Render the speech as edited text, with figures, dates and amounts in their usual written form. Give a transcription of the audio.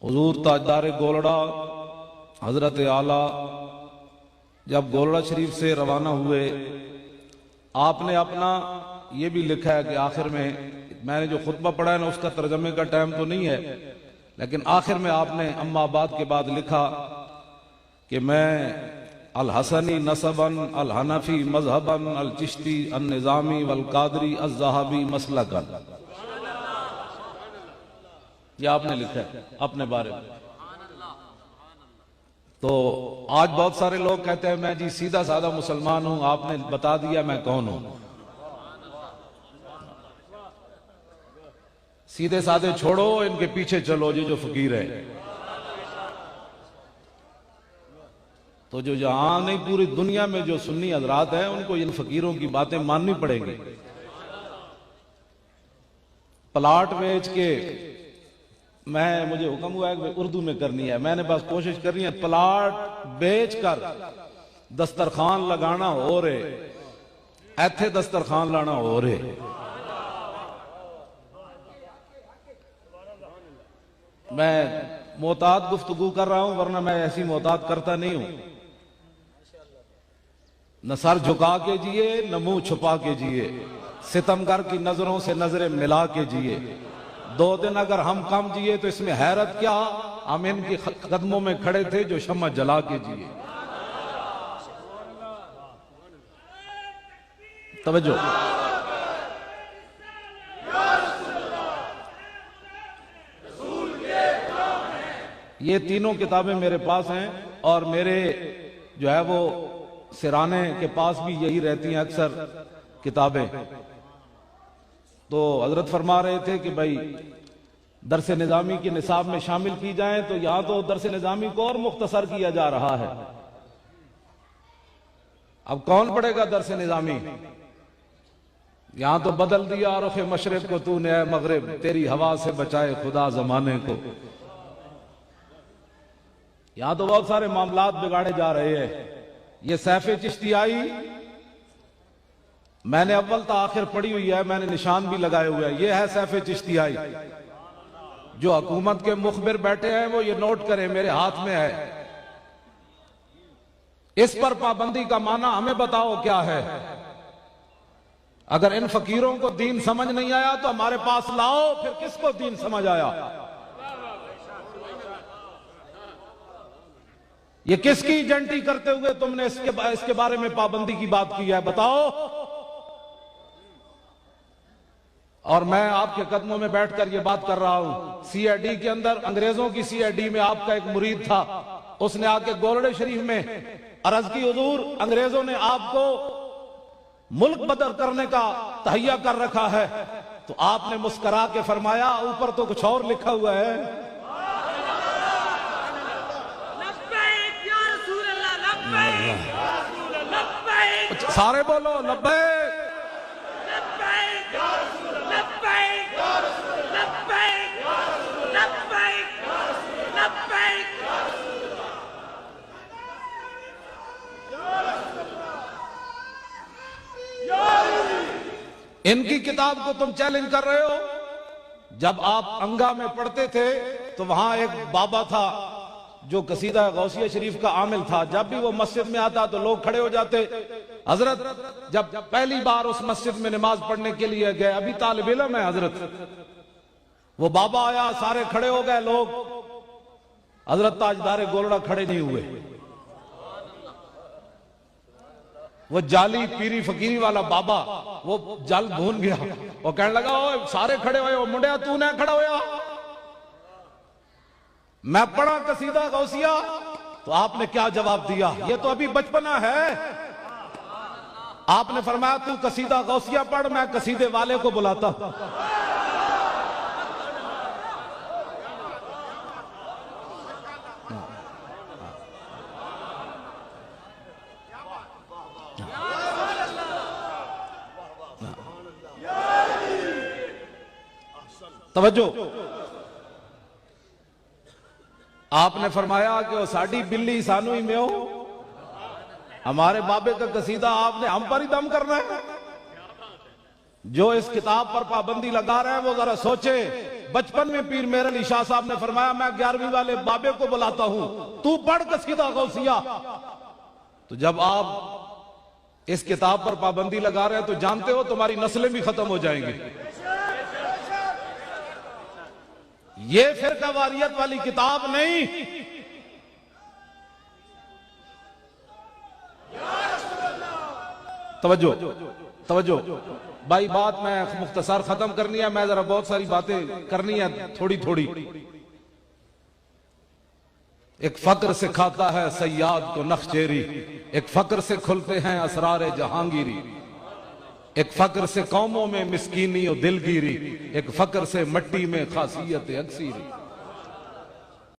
हुजूर ताजदार गोलड़ा हजरत आला जब गोलड़ा शरीफ से रवाना हुए, आपने अपना ये भी लिखा है कि आखिर में, मैंने जो खुतबा पढ़ा है ना उसका तर्जमे का टाइम तो नहीं है, लेकिन आखिर में आपने अम्माबाद के बाद लिखा कि मैं अल हसनी नसबन अल हनफी मजहबन अल चिश्ती अल निजामी वल कादरी अल ज़हाबी मसलकन। ये आपने लिखा है अपने बारे में। तो आज बहुत सारे लोग कहते हैं मैं जी सीधा साधा मुसलमान हूं, आपने बता दिया मैं कौन हूं। सीधे साधे छोड़ो, इनके पीछे चलो जी जो फकीर है। तो जो जहां नहीं पूरी दुनिया में जो सुन्नी हजरात हैं उनको इन फकीरों की बातें माननी पड़ेंगी। प्लाट बेच के मुझे हुक्म हुआ है कि उर्दू में करनी है, मैंने बस कोशिश करनी है। प्लाट बेच कर दस्तरखान लगाना हो रे, ऐथे दस्तरखान लाना हो रे। मैं मोहतात गुफ्तगू कर रहा हूं, वरना मैं ऐसी मोहतात करता नहीं हूं। न सर झुका के जिए न मुंह छुपा के जिए, सितमगर की नजरों से नजरें मिला के जिए। 2 दिन अगर हम कम जिए तो इसमें हैरत क्या, हम इनके कदमों में खड़े थे जो शम्मा जला के जिए। तवज्जो। ये तीनों किताबें मेरे पास हैं और मेरे जो है वो सिराने के पास भी यही रहती हैं अक्सर किताबें। तो हजरत फरमा रहे थे कि भाई दरस निजामी के निसाब में शामिल की जाए, तो यहां तो दरस निजामी को और मुख्तसर किया जा रहा है। अब कौन पढ़ेगा दरस निजामी? यहां तो बदल दिया रुख मशरिक को तूने ऐ मगरिब, तेरी हवा से बचाए खुदा जमाने को। यहां तो बहुत सारे मामलात बिगाड़े जा रहे हैं। ये सैफे चिश्तियाई मैंने अव्वल तो आखिर पढ़ी हुई है, मैंने निशान भी लगाए हुए हैं। ये है सैफे चिश्तियाई। जो हुकूमत के मुखबिर बैठे हैं वो ये नोट करें, मेरे हाथ में है। इस पर पाबंदी का माना हमें बताओ क्या है। अगर इन फकीरों को दीन समझ नहीं आया तो हमारे पास लाओ, फिर किसको दीन समझ आया? ये किसकी एजेंटी करते हुए तुमने इसके बारे में पाबंदी की बात की है, बताओ। और मैं आपके कदमों में बैठकर ये बात कर रहा हूं। सीआईडी के अंदर, अंग्रेजों की सीआईडी में आपका एक मुरीद था, उसने आके गोलड़े शरीफ में अर्ज की, हुजूर अंग्रेजों ने आपको मुल्क बदल करने का तहैया कर रखा है। तो आपने मुस्करा के फरमाया, ऊपर तो कुछ और लिखा हुआ है। सारे बोलो लब्बैक। इनकी किताब को तुम चैलेंज कर रहे हो। जब आप अंगा में पढ़ते थे तो वहां एक बाबा था जो कसीदा गौसिया शरीफ का आमिल था। जब भी वो मस्जिद में आता तो लोग खड़े हो जाते। हजरत जब पहली बार उस मस्जिद में नमाज पढ़ने के लिए गए, अभी तालिब इल्म है हजरत, वो बाबा आया, सारे खड़े हो गए लोग। हजरत ताजदार गोलड़ा खड़े नहीं हुए। वो जाली पीरी फकीरी वाला बाबा वो जल भून गया। वो कहने लगा, ओ सारे खड़े हुए हो, मुंडिया तू ना खड़ा होया। मैं पढ़ा कसीदा गौसिया, तो आपने क्या जवाब दिया? ये तो अभी बचपना है। आपने फरमाया तू कसीदा गौसिया पढ़, मैं कसीदे वाले को बुलाता। तवज्जो। आपने फरमाया कि वो साड़ी बिल्ली सानू ही में हो। हमारे बाबे का कसीदा आपने हम पर ही दम करना है। जो इस किताब पर पाबंदी लगा रहे हैं वो जरा सोचे, बचपन में पीर मेहर अली शाह साहब ने फरमाया, मैं 11वीं वाले बाबे को बुलाता हूं, तू पढ़ कसीदा गौसिया। तो जब आप इस किताब पर पाबंदी लगा रहे हैं तो जानते हो तुम्हारी नस्लें भी खत्म हो जाएंगी। ये फिरका वारियत वाली किताब नहीं, तवज्जो तवज्जो भाई, बात मैं मुख्तसर खत्म करनी है, मैं जरा बहुत सारी बातें करनी है थोड़ी थोड़ी। एक फक्र से खाता है सयाद को नखचेरी, एक फक्र से खुलते हैं असरार जहांगीरी, एक फक्र से कौमों में मिस्कीनी और दिलगिरी, एक फक्र से मट्टी में खासियत अक्सीरी।